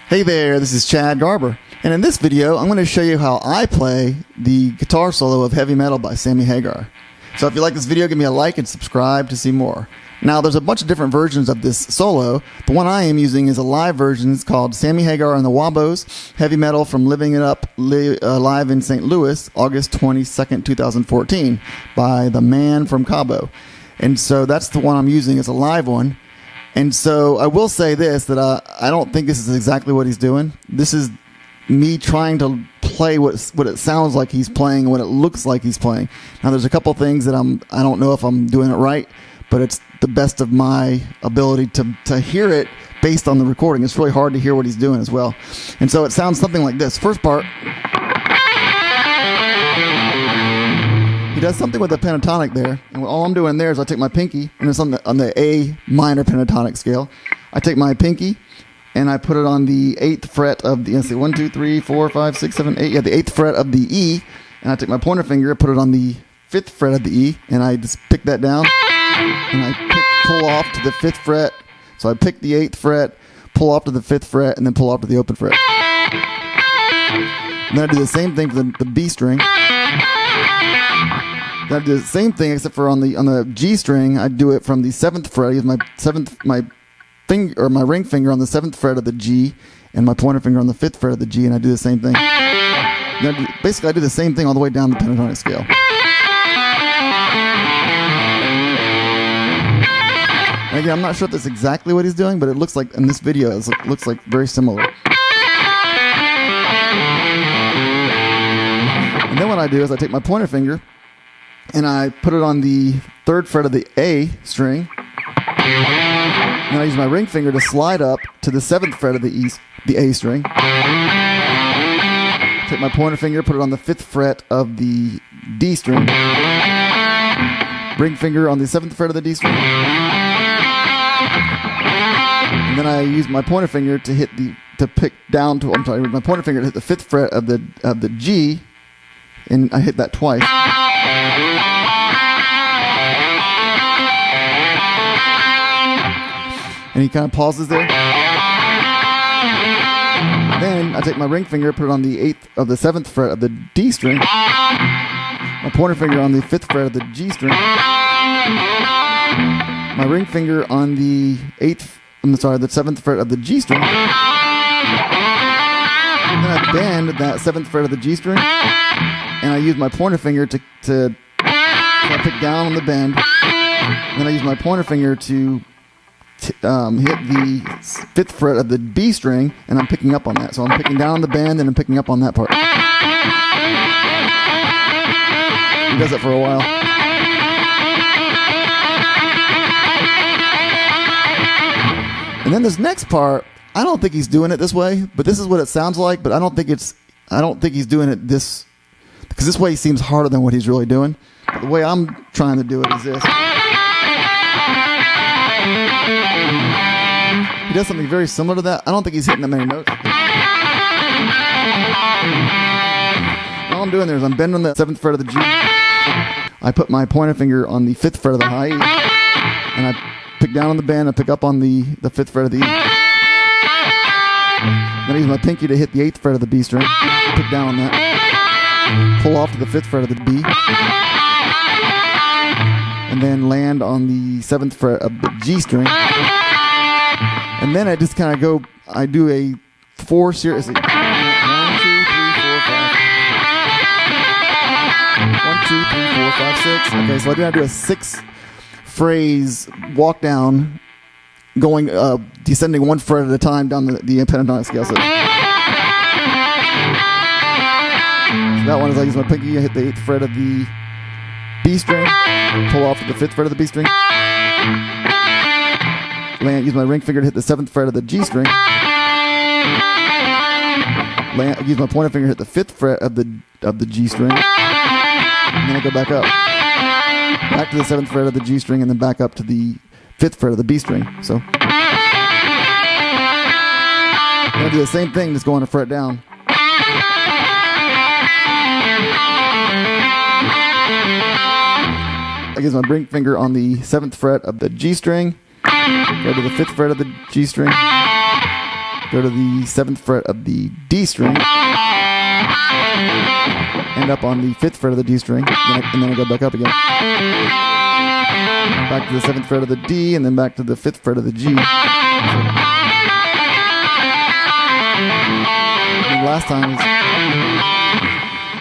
Hey there, this is Chad Garber, and in this video I'm going to show you how I play the guitar solo of Heavy Metal by Sammy Hagar. So if you like this video, give me a like and subscribe to see more. Now there's a bunch of different versions of this solo. The one I am using is a live version. It's called Sammy Hagar and the Wabos, Heavy Metal from Living It Up live in St. Louis, August 22nd, 2014 by the man from Cabo. And so that's the one I'm using. It's a live one. And so I will say this, that I don't think this is exactly what he's doing. This is me trying to play what it sounds like he's playing and what it looks like he's playing. Now there's a couple things that I don't know if I'm doing it right, but it's the best of my ability to hear it based on the recording. It's really hard to hear what he's doing as well. And so it sounds something like this. First part, he does something with the pentatonic there, and all I'm doing there is I take my pinky, and it's on the A minor pentatonic scale. I take my pinky, and I put it on the 8th fret of the, let's see, 1, 2, 3, 4, 5, 6, 7, 8, yeah, the 8th fret of the E, and I take my pointer finger, put it on the 5th fret of the E, and I just pick that down, and I pull off to the 5th fret. So I pick the 8th fret, pull off to the 5th fret, and then pull off to the open fret. And then I do the same thing for the B string. I do the same thing, except for on the G string, I do it from the 7th fret. I use my ring finger on the 7th fret of the G, and my pointer finger on the 5th fret of the G, and I do the same thing. Basically, I do the same thing all the way down the pentatonic scale. And again, I'm not sure if that's exactly what he's doing, but it looks like in this video, it looks like very similar. And then what I do is I take my pointer finger, and I put it on the 3rd fret of the A string. And I use my ring finger to slide up to the 7th fret of the A string. Take my pointer finger, put it on the 5th fret of the D string. Ring finger on the 7th fret of the D string. And then I use my pointer finger to hit my pointer finger to hit the 5th fret of the G, and I hit that twice. And he kind of pauses there. Then I take my ring finger, put it on the 8th of the 7th fret of the D string. My pointer finger on the 5th fret of the G string. My ring finger on the 7th fret of the G string. And then I bend that 7th fret of the G string, and I use my pointer finger to pick down on the bend. And then I use my pointer finger to hit the 5th fret of the B string, and I'm picking up on that. So I'm picking down on the bend, and I'm picking up on that part. He does it for a while. And then this next part, I don't think he's doing it this way, but this is what it sounds like. But I don't think he's doing it this, because this way he seems harder than what he's really doing. But the way I'm trying to do it is this. He does something very similar to that. I don't think he's hitting that many notes. All I'm doing there is I'm bending the 7th fret of the G. I put my pointer finger on the 5th fret of the high E, and I pick down on the bend. I pick up on the 5th fret of the E. Then I use my pinky to hit the 8th fret of the B string. Pick down on that. Pull off to the 5th fret of the B. And then land on the 7th fret of the G string. And then I just kind of go, I do a 4 series. 1, 2, 3, 4, 5. 1, 2, 3, 4, 5, 6. Okay, so I do a 6 phrase walk down, going, descending 1 fret at a time down the pentatonic scale. So that one is I use my pinky, I hit the 8th fret of the B string, pull off to the 5th fret of the B string. Use my ring finger to hit the 7th fret of the G string. Use my pointer finger to hit the 5th fret of the G string. And then I go back up. Back to the 7th fret of the G string, and then back up to the 5th fret of the B string. So I do the same thing, just going a fret down. I use my ring finger on the 7th fret of the G string. Go to the 5th fret of the G string. go to the 7th fret of the D string, end up on the 5th fret of the D string, and then I go back up again. Back to the 7th fret of the D, and then back to the 5th fret of the G. And last time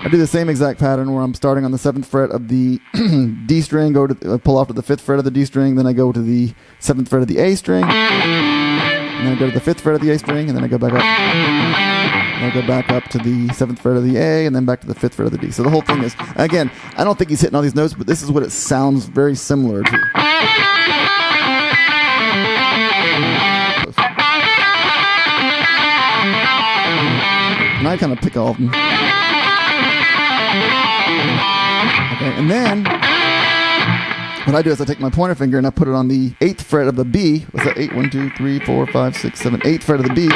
I do the same exact pattern where I'm starting on the 7th fret of the D string, pull off to the 5th fret of the D string, then I go to the 7th fret of the A string, and then I go to the 5th fret of the A string, and then I go back up. And I go back up to the 7th fret of the A, and then back to the 5th fret of the D. So the whole thing is, again, I don't think he's hitting all these notes, but this is what it sounds very similar to. And I kind of pick all of them. Okay, and then what I do is I take my pointer finger and I put it on the 8th fret of the B. What's that? 8, 1, 2, 3, 4, 5, 6, 7, 8th fret of the B.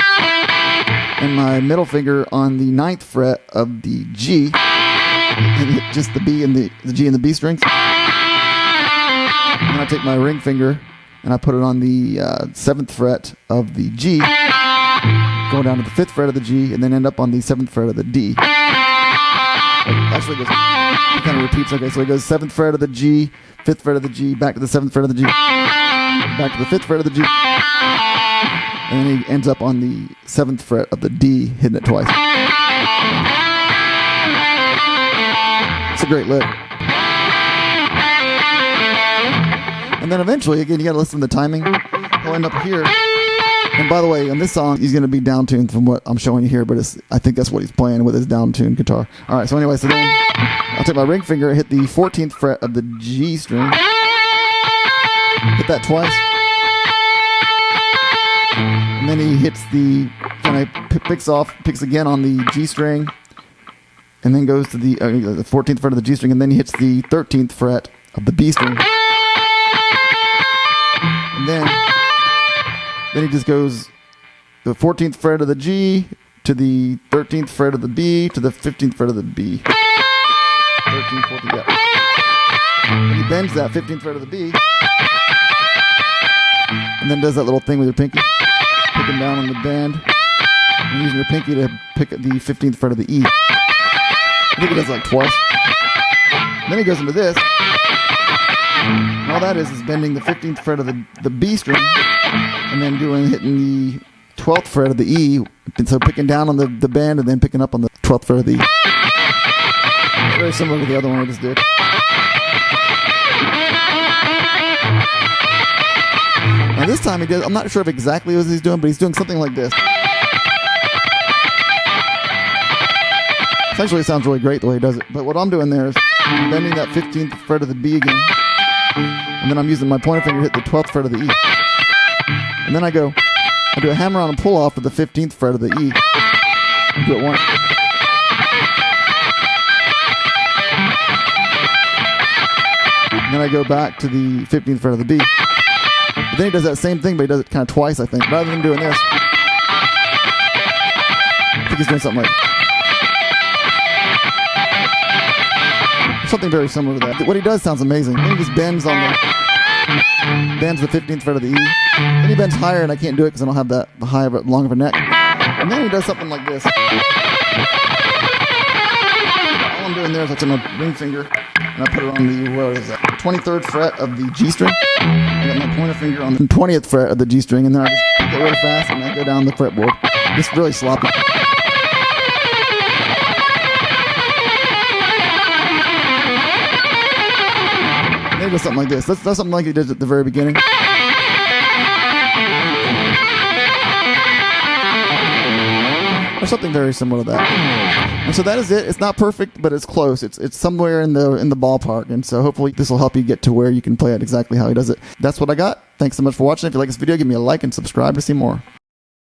And my middle finger on the 9th fret of the G. And hit just the B and the G and the B strings. And I take my ring finger and I put it on the 7th fret of the G. Going down to the 5th fret of the G, and then end up on the 7th fret of the D. Actually, it kind of repeats. Okay, so it goes 7th fret of the G, 5th fret of the G, back to the 7th fret of the G, back to the 5th fret of the G, and then he ends up on the 7th fret of the D, hitting it twice. It's a great lick. And then eventually, again, you got to listen to the timing. He'll end up here. And by the way, on this song, he's going to be down-tuned from what I'm showing you here, but I think that's what he's playing with his down-tuned guitar. All right, so anyway, so then I'll take my ring finger, hit the 14th fret of the G string, hit that twice, and then he hits picks again on the G string, and then goes to the 14th fret of the G string, and then he hits the 13th fret of the B string. And then he just goes the 14th fret of the G to the 13th fret of the B to the 15th fret of the B. 13, 14, yeah. And he bends that 15th fret of the B and then does that little thing with your pinky, picking down on the bend and using your pinky to pick the 15th fret of the E. I think he does like twice. And then he goes into this. And all that is bending the 15th fret of the B string and then hitting the 12th fret of the E, and so picking down on the bend and then picking up on the 12th fret of the E. Very similar to the other one I just did. Now this time I'm not sure of exactly what he's doing, but he's doing something like this. Essentially it sounds really great the way he does it, but what I'm doing there is bending that 15th fret of the B again, and then I'm using my pointer finger to hit the 12th fret of the E. And then I do a hammer on and pull off of the 15th fret of the E. Do it once. And then I go back to the 15th fret of the B. But then he does that same thing, but he does it kind of twice, I think. Rather than doing this, I think he's doing something like something very similar to that. What he does sounds amazing. Then he just bends the 15th fret of the E. Then he bends higher, and I can't do it because I don't have that long of a neck. And then he does something like this. All I'm doing there is I take my ring finger and I put it on the 23rd fret of the G string. I got my pointer finger on the 20th fret of the G string, and then I just pick it really fast and I go down the fretboard. It's really sloppy. Maybe it was something like this. That's something like he did at the very beginning. Or something very similar to that. And so that is it. It's not perfect, but it's close. It's somewhere in the ballpark. And so hopefully this will help you get to where you can play it exactly how he does it. That's what I got. Thanks so much for watching. If you like this video, give me a like and subscribe to see more.